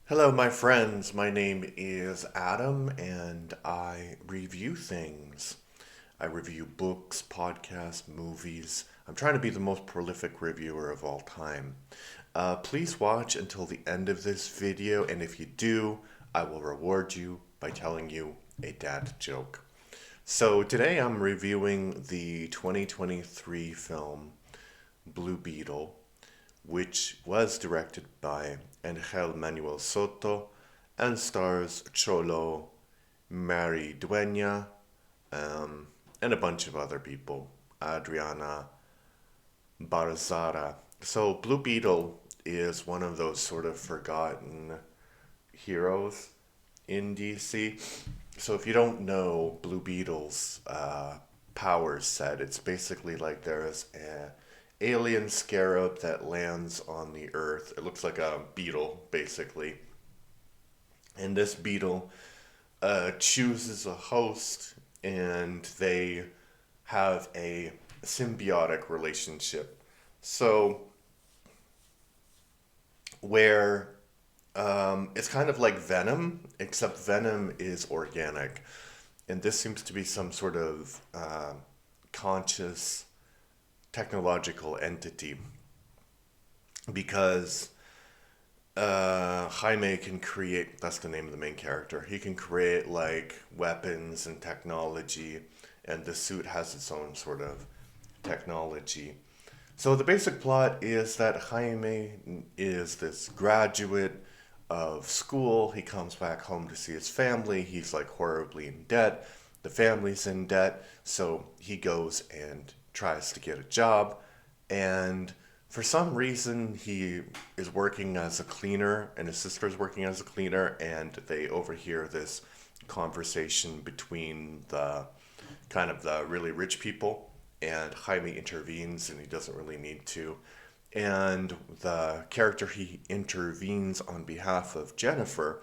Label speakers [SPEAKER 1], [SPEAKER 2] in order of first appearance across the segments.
[SPEAKER 1] Hello, my friends. My name is Adam, and I review things. I review books, podcasts, movies. I'm trying to be the most prolific reviewer of all time. Please watch until the end of this video, and if you do, I will reward you by telling you a dad joke. So today I'm reviewing the 2023 film Blue Beetle, which was directed by Angel Manuel Soto and stars Cholo, Mary Dueña, and a bunch of other people, Adriana Barzara. So Blue Beetle is one of those sort of forgotten heroes in DC. So if you don't know Blue Beetle's power set, it's basically like there's a alien scarab that lands on the Earth. It looks like a beetle, basically. And this beetle chooses a host, and they have a symbiotic relationship. So, where it's kind of like Venom, except Venom is organic. And this seems to be some sort of conscious technological entity because Jaime can create, that's the name of the main character, he can create like weapons and technology, and the suit has its own sort of technology. So the basic plot is that Jaime is this graduate of school. He comes back home to see his family. He's like horribly in debt. The family's in debt. So he goes and tries to get a job. And for some reason, he is working as a cleaner, and his sister's working as a cleaner, and they overhear this conversation between the kind of the really rich people, and Jaime intervenes, and he doesn't really need to. And the character he intervenes on behalf of, Jennifer,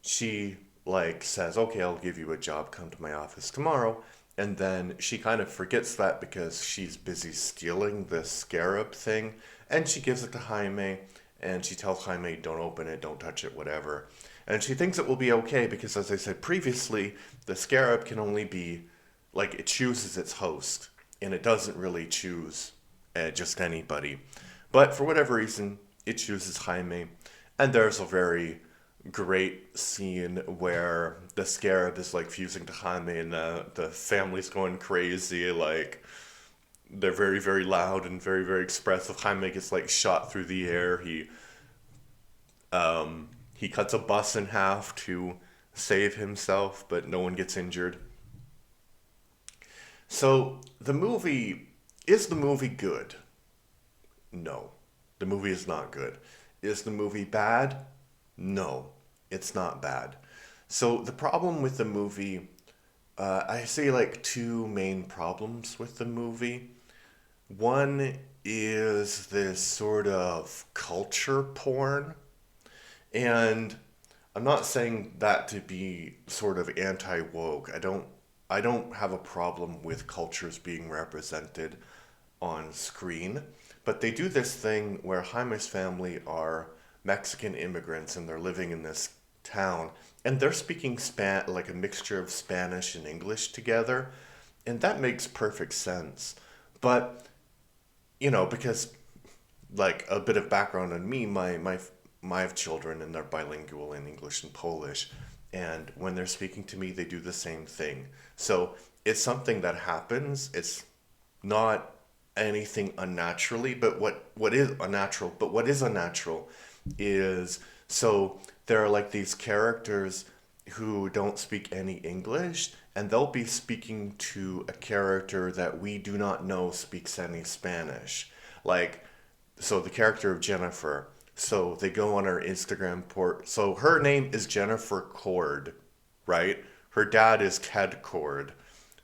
[SPEAKER 1] she like says, "Okay, I'll give you a job. Come to my office tomorrow." And then she kind of forgets that because she's busy stealing this scarab thing, and she gives it to Jaime, and she tells Jaime, "Don't open it, don't touch it, whatever." And she thinks it will be okay because, as I said previously, the scarab can only be like it chooses its host, and it doesn't really choose just anybody. But for whatever reason, it chooses Jaime, and there's a very great scene where the scarab is like fusing to Jaime, and the family's going crazy. Like they're very, very loud and very, very expressive. Jaime gets like shot through the air. He cuts a bus in half to save himself, but no one gets injured. So the movie good? No. The movie is not good. Is the movie bad? No. It's not bad. So the problem with the movie, I see like two main problems with the movie. One is this sort of culture porn, and I'm not saying that to be sort of anti-woke. I don't have a problem with cultures being represented on screen, but they do this thing where Jaime's family are Mexican immigrants, and they're living in this town, and they're speaking like a mixture of Spanish and English together, and that makes perfect sense. But because like a bit of background on me, my have children, and they're bilingual in English and Polish, and when they're speaking to me, they do the same thing. So it's something that happens. It's not anything unnaturally, but what is unnatural is, so there are like these characters who don't speak any English, and they'll be speaking to a character that we do not know speaks any Spanish. Like, so the character of Jennifer, so they go on her Instagram port. So her name is Jennifer Cord, right? Her dad is Ted Cord.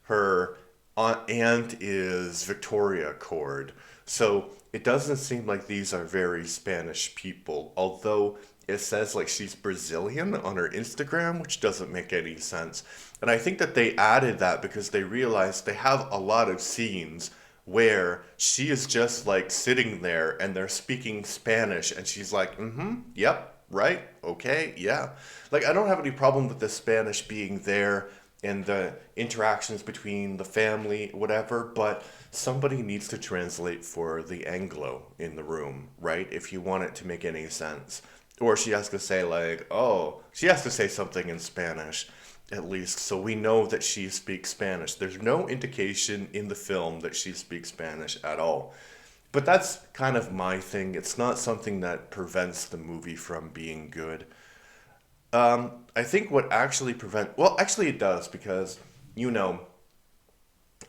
[SPEAKER 1] Her aunt is Victoria Cord. So it doesn't seem like these are very Spanish people, although it says like she's Brazilian on her Instagram, which doesn't make any sense. And I think that they added that because they realized they have a lot of scenes where she is just like sitting there and they're speaking Spanish, and she's like, mm-hmm, yep, right? Okay, yeah. Like, I don't have any problem with the Spanish being there and the interactions between the family, whatever, but somebody needs to translate for the Anglo in the room, right? If you want it to make any sense. Or she has to say, like, oh, she has to say something in Spanish, at least, so we know that she speaks Spanish. There's no indication in the film that she speaks Spanish at all. But that's kind of my thing. It's not something that prevents the movie from being good. I think what actually well, actually it does because, you know,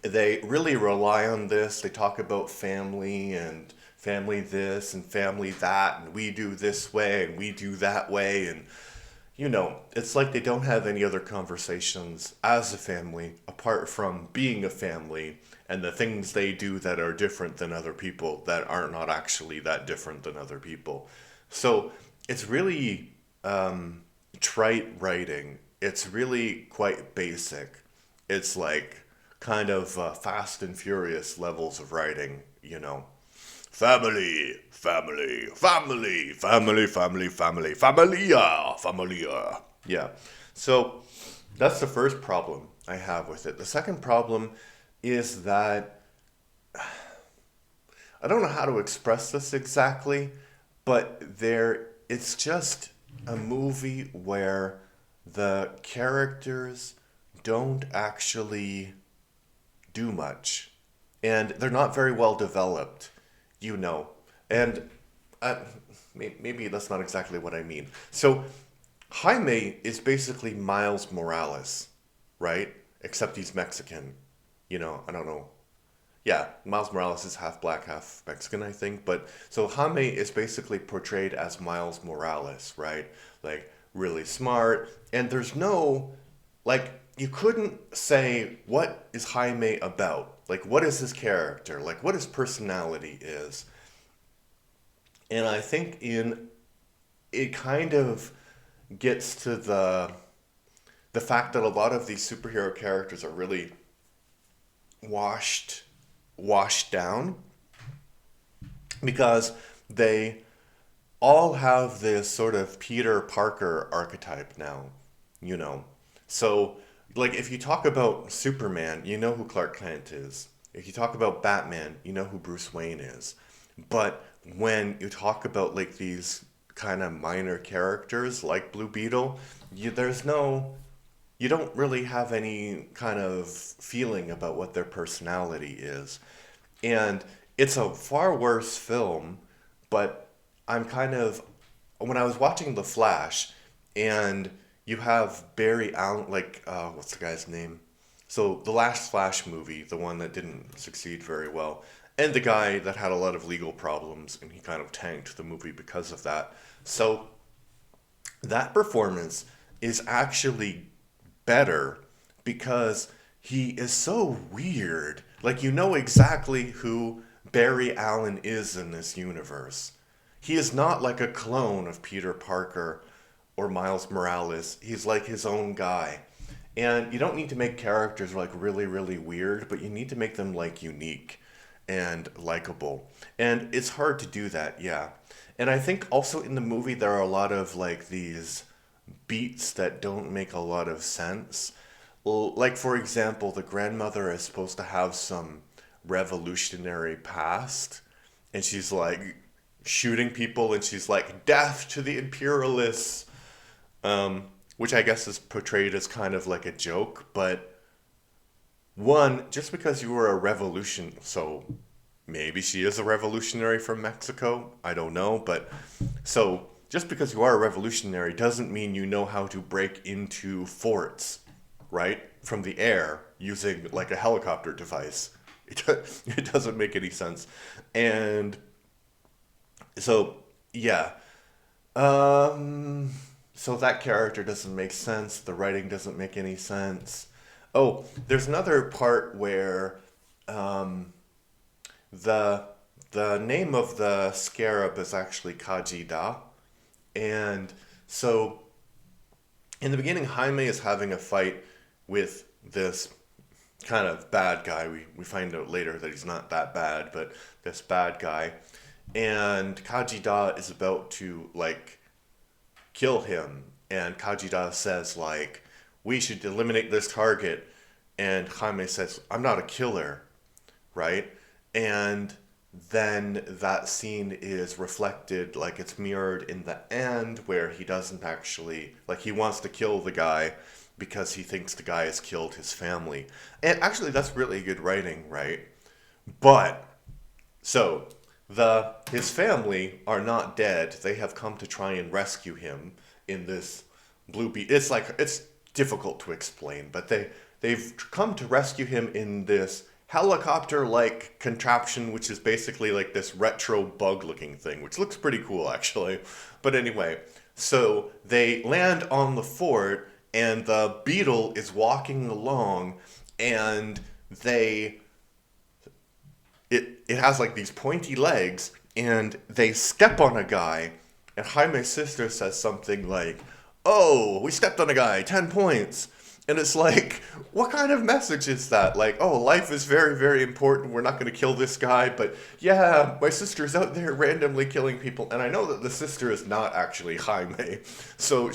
[SPEAKER 1] they really rely on this. They talk about family and family this and family that, and we do this way and we do that way. And, you know, it's like they don't have any other conversations as a family apart from being a family and the things they do that are different than other people that are not actually that different than other people. So it's really trite writing. It's really quite basic. It's like kind of fast and furious levels of writing, you know. Family, family, family, family, family, family, familia, familia. Yeah. So that's the first problem I have with it. The second problem is that I don't know how to express this exactly, but it's just a movie where the characters don't actually do much. And they're not very well developed, you know. And uh, maybe that's not exactly what I mean. So Jaime is basically Miles Morales, right? Except he's Mexican. You know, I don't know. Yeah, Miles Morales is half black, half Mexican, I think. But so Jaime is basically portrayed as Miles Morales, right? Like really smart. And there's no, like, you couldn't say what is Jaime about? Like, what is his character? Like, what his personality is. And I think it kind of gets to the fact that a lot of these superhero characters are really washed washed down because they all have this sort of Peter Parker archetype now, you know. So, like, if you talk about Superman, you know who Clark Kent is. If you talk about Batman, you know who Bruce Wayne is. But when you talk about, like, these kind of minor characters like Blue Beetle, there's no, you don't really have any kind of feeling about what their personality is. And it's a far worse film, but I'm kind of when I was watching The Flash, and you have Barry Allen, like what's the guy's name? So the last Flash movie, the one that didn't succeed very well, and the guy that had a lot of legal problems, and he kind of tanked the movie because of that. So that performance is actually better because he is so weird. Like, you know exactly who Barry Allen is in this universe. He is not like a clone of Peter Parker or Miles Morales. He's like his own guy. And you don't need to make characters like really, really weird, but you need to make them like unique and likable. And it's hard to do that, yeah. And I think also in the movie there are a lot of like these beats that don't make a lot of sense. Like, for example, the grandmother is supposed to have some revolutionary past, and she's like shooting people, and she's like, death to the imperialists, which I guess is portrayed as kind of like a joke. But one, just because you were a revolution, so maybe she is a revolutionary from Mexico, I don't know, but so just because you are a revolutionary doesn't mean you know how to break into forts, right? From the air using like a helicopter device. It doesn't make any sense. And so, yeah. Um, so that character doesn't make sense. The writing doesn't make any sense. Oh, there's another part where um, the the name of the scarab is actually Kajida. And so in the beginning, Jaime is having a fight with this kind of bad guy. We find out later that he's not that bad, but this bad guy. And Kajida is about to, like, kill him. And Kajida says, like, we should eliminate this target. And Jaime says, I'm not a killer, right? And then that scene is reflected, like it's mirrored in the end where he doesn't actually, like he wants to kill the guy because he thinks the guy has killed his family. And actually that's really good writing, right? But so his family are not dead. They have come to try and rescue him in this blue beat. It's like it's difficult to explain, but they've come to rescue him in this helicopter like contraption, which is basically like this retro bug looking thing, which looks pretty cool actually. But anyway, so they land on the fort and the Beetle is walking along and they it has like these pointy legs and they step on a guy and Jaime's sister says something like, "Oh, we stepped on a guy, 10 points." And it's like, what kind of message is that? Like, oh, life is very, very important. We're not going to kill this guy. But yeah, my sister's out there randomly killing people. And I know that the sister is not actually Jaime. So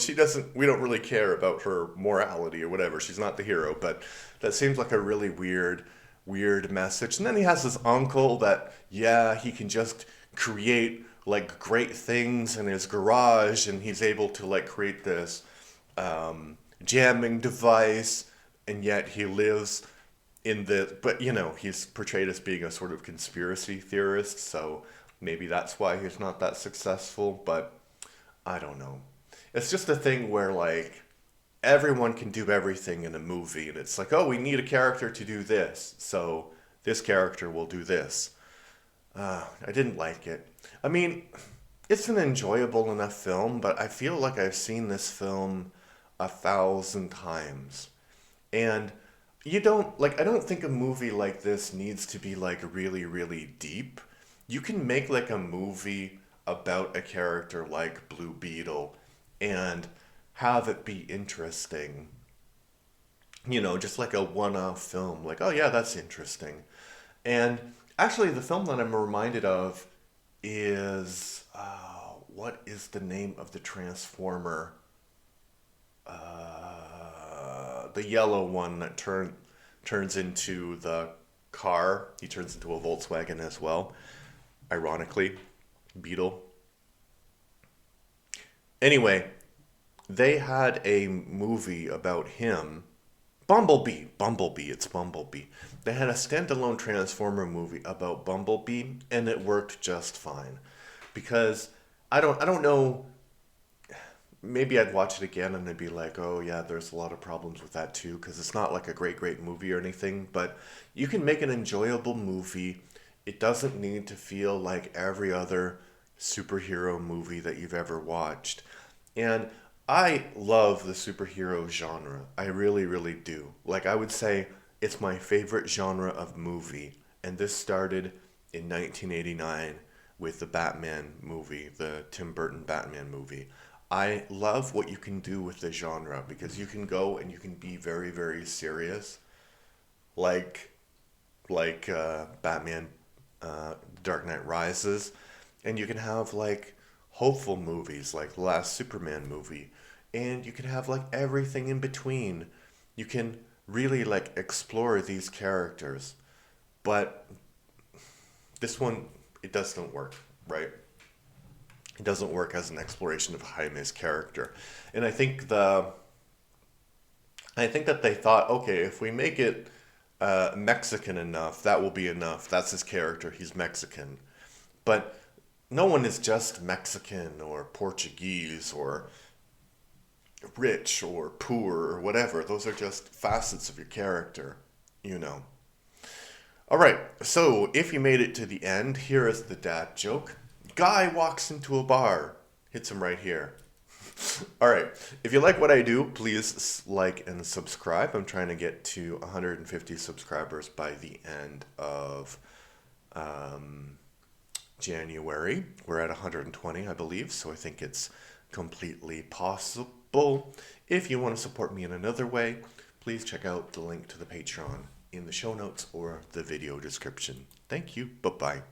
[SPEAKER 1] we don't really care about her morality or whatever. She's not the hero. But that seems like a really weird message. And then he has this uncle that, yeah, he can just create like great things in his garage. And he's able to like create this jamming device, and yet he lives in but he's portrayed as being a sort of conspiracy theorist, so maybe that's why he's not that successful, but I don't know. It's just a thing where like everyone can do everything in a movie, and it's like, oh, we need a character to do this, so this character will do this. I didn't like it. I mean, it's an enjoyable enough film, but I feel like I've seen this film 1,000 times. And I don't think a movie like this needs to be like really, really deep. You can make like a movie about a character like Blue Beetle and have it be interesting. Just like a one-off film. Like, oh yeah, that's interesting. And actually, the film that I'm reminded of is, what is the name of the Transformer? The yellow one that turns into the car. He turns into a Volkswagen as well. Ironically, Beetle. Anyway, they had a movie about him. Bumblebee, it's Bumblebee. They had a standalone Transformer movie about Bumblebee, and it worked just fine. Because I don't know, maybe I'd watch it again and I'd be like, oh yeah, there's a lot of problems with that too, because it's not like a great movie or anything, but you can make an enjoyable movie. It doesn't need to feel like every other superhero movie that you've ever watched. And I love the superhero genre. I really, really do. Like, I would say it's my favorite genre of movie. And this started in 1989 with the Batman movie, the Tim Burton Batman movie. I love what you can do with the genre because you can go and you can be very, very serious, like Batman, Dark Knight Rises, and you can have like hopeful movies like the last Superman movie, and you can have like everything in between. You can really like explore these characters, but this one, it doesn't work, right? It doesn't work as an exploration of Jaime's character. And I think that they thought, okay, if we make it Mexican enough, that will be enough. That's his character. He's Mexican. But no one is just Mexican or Portuguese or rich or poor or whatever. Those are just facets of your character, you know. All right, so if you made it to the end, here is the dad joke. Guy walks into a bar, hits him right here. All right, if you like what I do, please like and subscribe. I'm trying to get to 150 subscribers by the end of January. We're at 120, I believe, so I think it's completely possible. If you want to support me in another way, please check out the link to the Patreon in the show notes or the video description. Thank you. Bye-bye.